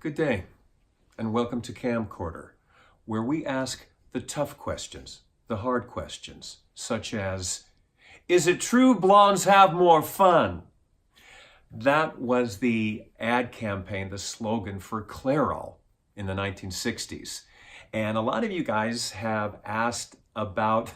Good day, and welcome to Camcorder, where we ask the tough questions, the hard questions, such as, is it true blondes have more fun? That was the ad campaign, the slogan for Clairol in the 1960s. And a lot of you guys have asked about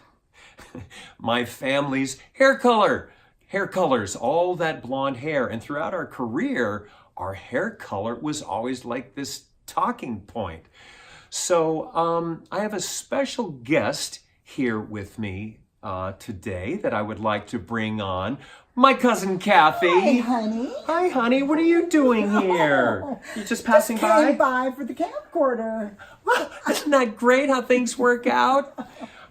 my family's hair colors, all that blonde hair. And throughout our career, our hair color was always like this talking point. So I have a special guest here with me today that I would like to bring on. My cousin Kathy. Hi, honey. Hi, honey. What are you doing here? You just passing by? Came by for the camcorder. Well, isn't that great how things work out?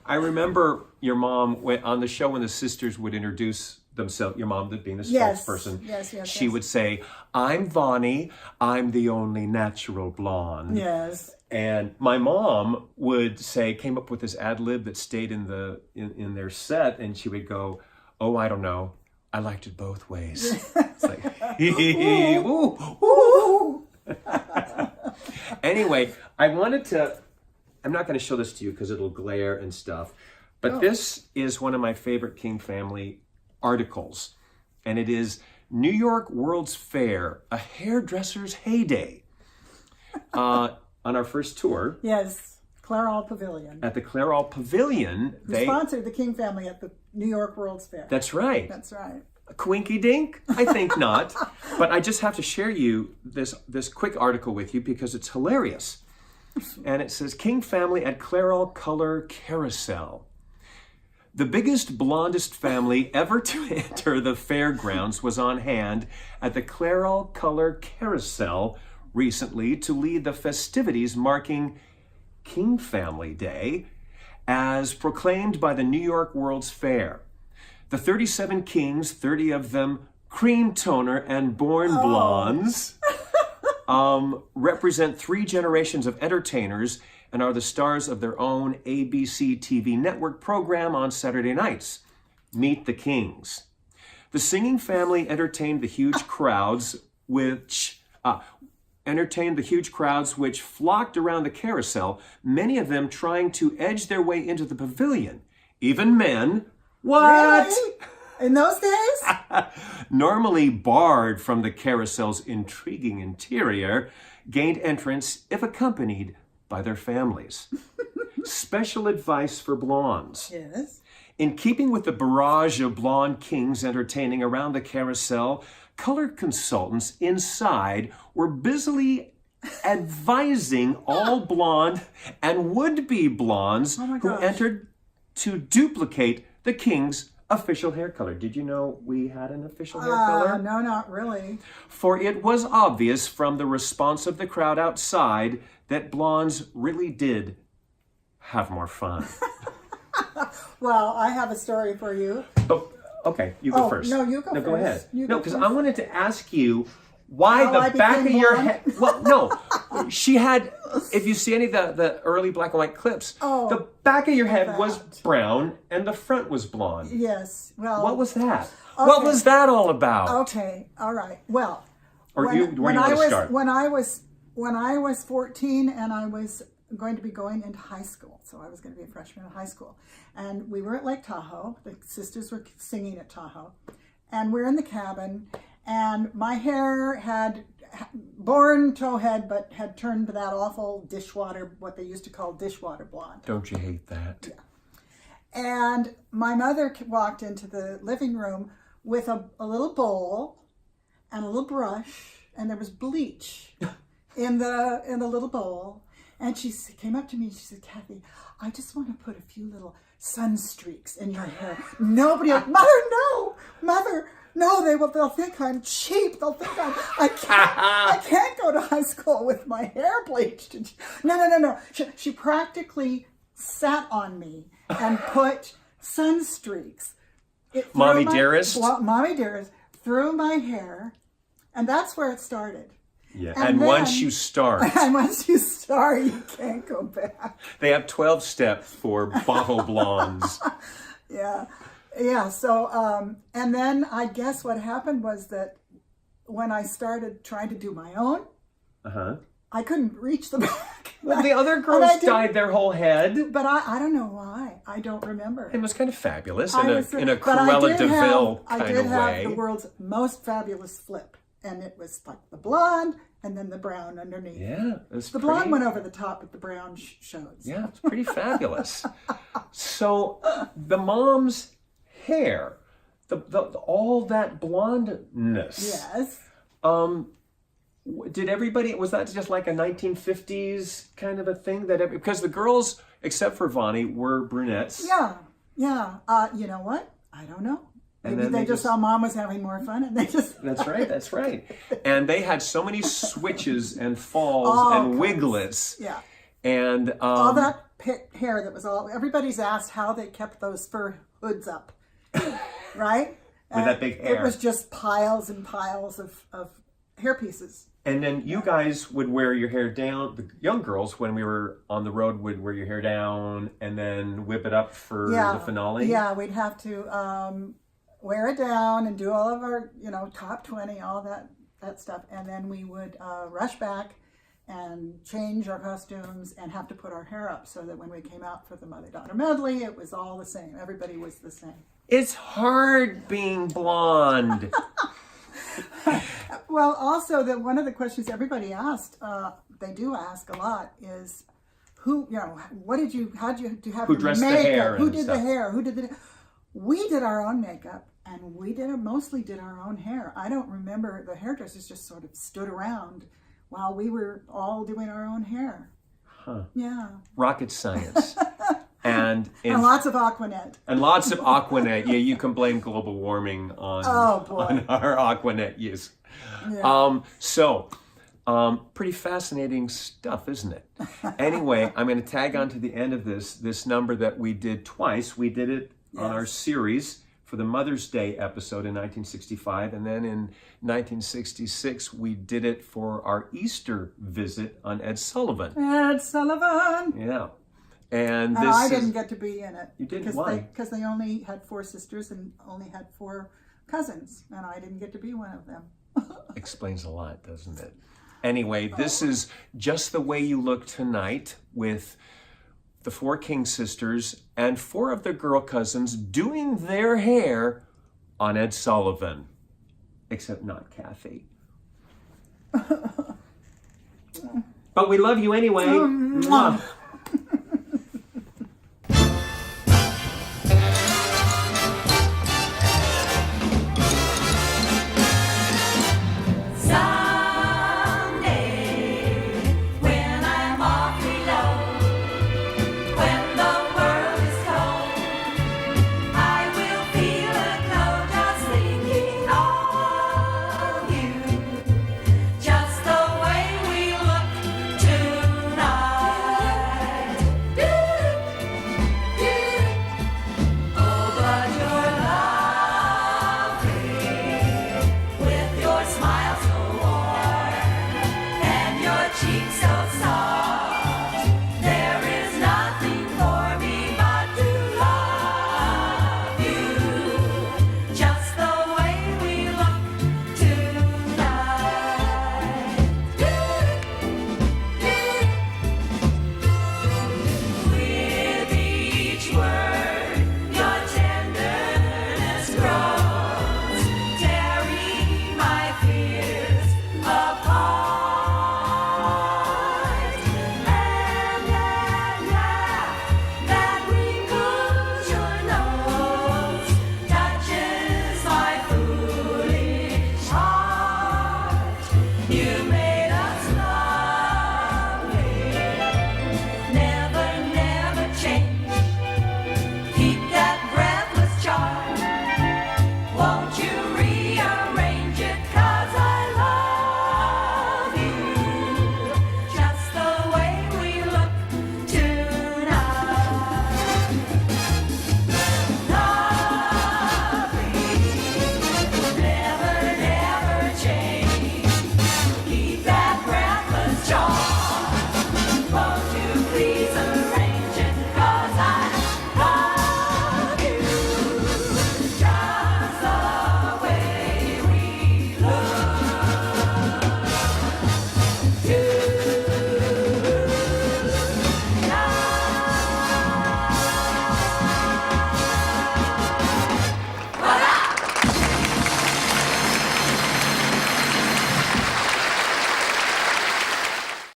I remember your mom went on the show when the sisters would introduce themselves, your mom being the spokesperson. Yes. She would say, I'm Vonnie, I'm the only natural blonde. Yes. And my mom would say, came up with this ad lib that stayed in their set, and she would go, oh, I don't know. I liked it both ways. It's like, ooh, ooh. Anyway, I'm not going to show this to you because it'll glare and stuff, but This is one of my favorite King family articles, and it is New York World's Fair, a hairdresser's heyday. On our first tour. Yes. Clairol Pavilion. At the Clairol Pavilion. They sponsored the King family at the New York World's Fair. That's right. That's right. A Quinky dink? I think not. But I just have to share you this quick article with you because it's hilarious. And it says, King family at Clairol Color Carousel. The biggest, blondest family ever to enter the fairgrounds was on hand at the Clairol Color Carousel recently to lead the festivities marking King Family Day as proclaimed by the New York World's Fair. The 37 kings, 30 of them cream toner and born blondes, represent 3 generations of entertainers and are the stars of their own ABC TV network program on Saturday nights, Meet the Kings. The singing family entertained the huge crowds which flocked around the carousel, many of them trying to edge their way into the pavilion. Even men, what? Really? In those days? Normally barred from the carousel's intriguing interior, gained entrance if accompanied by their families. Special advice for blondes. Yes. In keeping with the barrage of blonde kings entertaining around the carousel, color consultants inside were busily advising all blonde and would-be blondes who entered to duplicate the king's official hair color. Did you know we had an official hair color? No, not really. For it was obvious from the response of the crowd outside that blondes really did have more fun. Well, I have a story for you. Oh, okay, you go first. No, you go first. Go ahead. You no, go because first. I wanted to ask you why How the I back of became your blonde? head. Well, no, she had. If you see any of the early black and white clips, the back of your head was brown and the front was blonde. Yes. Well. What was that? What was that all about? Okay. All right. Well. Or you want to start? When I was 14 and I was going to be going into high school, so I was going to be a freshman in high school, and we were at Lake Tahoe. The sisters were singing at Tahoe, and we're in the cabin, and my hair had born towhead, but had turned to that awful dishwater, what they used to call dishwater blonde. Don't you hate that? Yeah. And my mother walked into the living room with a little bowl and a little brush, and there was bleach in the little bowl. And she came up to me and she said, Kathy, I just want to put a few little sun streaks in your hair. Nobody will, Mother, no, they'll think I'm cheap. They'll think I can't go to high school with my hair bleached. No. She practically sat on me and put sun streaks. Mommy Dearest, through my hair, and that's where it started. Yeah, and once you start, you can't go back. They have 12 steps for bottle blondes. Yeah. So, and then I guess what happened was that when I started trying to do my own, I couldn't reach the back. Well, the other And I girls didn't- dyed their whole head. But I don't know why. I don't remember. It was kind of fabulous I in was- a but I Cruella did de Vil have- kind I did of have way. the world's most fabulous flip. And it was like the blonde and then the brown underneath. Yeah, it was The pretty, blonde went over the top, but the brown shows. Yeah, it's pretty fabulous. So the mom's hair, all that blondness. Yes. Did everybody? Was that just like a 1950s kind of a thing because the girls, except for Vonnie, were brunettes. Yeah. Yeah. You know what? I don't know. And Maybe then they they just just- saw mom was having more fun and they just. That's right. That's right. And they had so many switches and falls All and kinds. wiglets. Yeah. And All that hair that was all. Everybody's asked how they kept those fur hoods up. Right? With that big hair. It was just piles and piles of hair pieces. And then you guys would wear your hair down. The young girls, when we were on the road, would wear your hair down and then whip it up for the finale. Yeah, we'd have to wear it down and do all of our, top 20, all that stuff. And then we would rush back and change our costumes and have to put our hair up so that when we came out for the mother-daughter medley, it was all the same. Everybody was the same. It's hard being blonde. Well, also one of the questions everybody asked, they do ask a lot, is how did you have Who your dressed the makeup? hair Who and did stuff. the hair? Who did the? We did our own makeup, and we mostly did our own hair. I don't remember, the hairdressers just sort of stood around while we were all doing our own hair. Huh. Yeah, Rocket science. And lots of Aquanet. And lots of Aquanet. Yeah, you can blame global warming on our Aquanet use. Yeah. Pretty fascinating stuff, isn't it? Anyway, I'm going to tag on to the end of this number that we did twice. We did it on our series for the Mother's Day episode in 1965, and then in 1966 we did it for our Easter visit on Ed Sullivan. Ed Sullivan. Yeah. And And this I is- didn't get to be in it. You didn't? Because Why? Because they only had 4 sisters and only had 4 cousins, and I didn't get to be one of them. Explains a lot, doesn't it? Anyway, this is Just the Way You Look Tonight with the 4 King sisters and 4 of their girl cousins doing their hair on Ed Sullivan. Except not Kathy. But we love you anyway. Mwah. When I'm awfully low, when the world is cold, I will feel a glow just thinking of you. Just the way we look tonight. Oh, but you're lovely with your smile so warm and your cheek